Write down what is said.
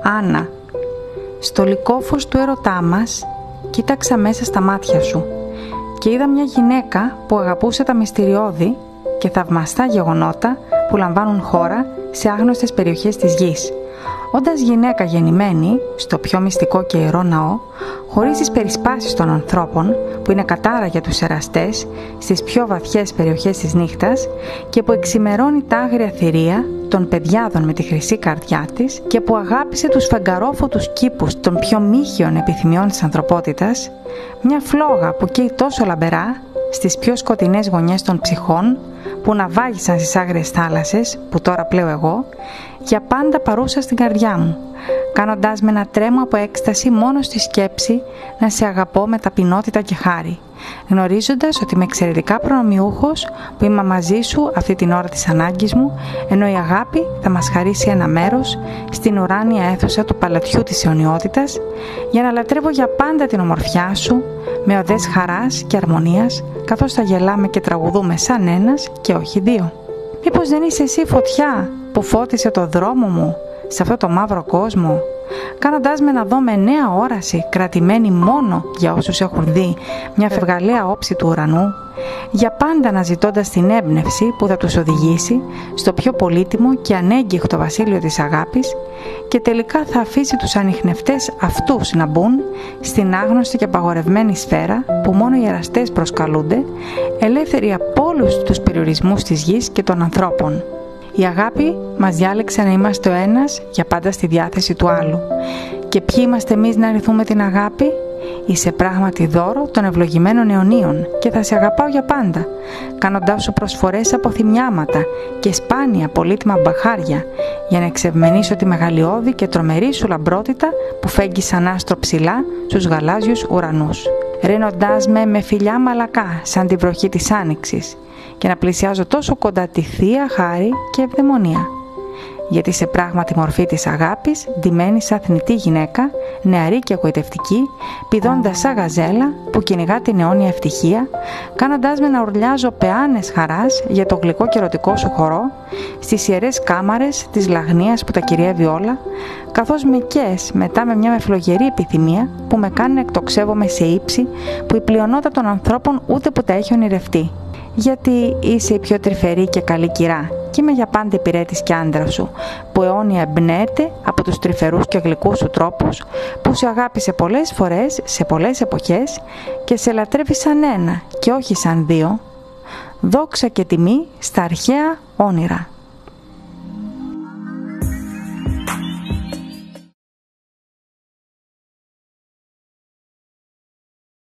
Άννα, στο λυκόφως του έρωτά μας κοίταξα μέσα στα μάτια σου και είδα μια γυναίκα που αγαπούσε τα μυστηριώδη και θαυμαστά γεγονότα που λαμβάνουν χώρα σε άγνωστες περιοχές της γης. Όντας γυναίκα γεννημένη στο πιο μυστικό και ιερό ναό, χωρίς τις περισπάσεις των ανθρώπων που είναι κατάρα για τους εραστές στις πιο βαθιές περιοχές της νύχτας και που εξημερώνει τα άγρια θηρία των παιδιάδων με τη χρυσή καρδιά της και που αγάπησε τους φεγγαρόφωτους κήπους των πιο μύχιων επιθυμιών της ανθρωπότητας, μια φλόγα που καίει τόσο λαμπερά στις πιο σκοτεινές γωνιές των ψυχών που ναυάγησαν στις άγριες θάλασσες που τώρα πλέω εγώ, για πάντα παρούσα στην καρδιά μου, κάνοντάς με να τρέμω από έκσταση μόνο στη σκέψη να σε αγαπώ με ταπεινότητα και χάρη, γνωρίζοντας ότι είμαι εξαιρετικά προνομιούχος που είμαι μαζί σου αυτή την ώρα της ανάγκης μου, ενώ η αγάπη θα μας χαρίσει ένα μέρος στην ουράνια αίθουσα του παλατιού της αιωνιότητας, για να λατρεύω για πάντα την ομορφιά σου με οδές χαράς και αρμονίας, καθώς θα γελάμε και τραγουδούμε σαν ένας και όχι δύο. Μήπως δεν είσαι εσύ φωτιά που φώτισε το δρόμο μου σε αυτό το μαύρο κόσμο, κάνοντάς με να δω με νέα όραση, κρατημένη μόνο για όσους έχουν δει μια φευγαλαία όψη του ουρανού, για πάντα αναζητώντας την έμπνευση που θα τους οδηγήσει στο πιο πολύτιμο και ανέγκυχτο βασίλειο της αγάπης και τελικά θα αφήσει τους ανιχνευτές αυτούς να μπουν στην άγνωστη και απαγορευμένη σφαίρα που μόνο οι εραστές προσκαλούνται, ελεύθεροι από όλους τους περιορισμούς της γης και των ανθρώπων. Η αγάπη μας διάλεξε να είμαστε ο ένας για πάντα στη διάθεση του άλλου. Και ποιοι είμαστε εμείς να ρηθούμε την αγάπη? Είσαι πράγματι δώρο των ευλογημένων αιωνίων και θα σε αγαπάω για πάντα, κάνοντάς σου προσφορές από θυμιάματα και σπάνια πολύτιμα μπαχάρια, για να εξευμενήσω τη μεγαλειώδη και τρομερή σου λαμπρότητα που φέγγει σαν άστρο ψηλά στους γαλάζιους ουρανούς, ρίνοντάς με φιλιά μαλακά σαν την βροχή της άνοιξης, και να πλησιάζω τόσο κοντά τη θεία χάρη και ευδαιμονία. Γιατί σε πράγματι μορφή της αγάπης, ντυμένη σαν θνητή γυναίκα, νεαρή και εγωιτευτική, πηδώντας σαν γαζέλα που κυνηγά την αιώνια ευτυχία, κάνοντάς με να ουρλιάζω πεάνες χαράς για το γλυκό και ερωτικό σου χορό, στις ιερές κάμαρες της λαγνίας που τα κυριεύει όλα, καθώς με καίς μετά με μια μεφλογερή επιθυμία που με κάνει να εκτοξεύομαι σε ύψη που η πλειονότητα των ανθρώπων ούτε που τα έχει ονειρευτεί. Γιατί είσαι η πιο τρυφερή και καλή κυρά και είμαι για πάντα υπηρέτης και άντρα σου, που αιώνια εμπνέεται από τους τρυφερούς και γλυκούς σου τρόπους, που σε αγάπησε πολλές φορές σε πολλές εποχές και σε λατρεύει σαν ένα και όχι σαν δύο. Δόξα και τιμή στα αρχαία όνειρα.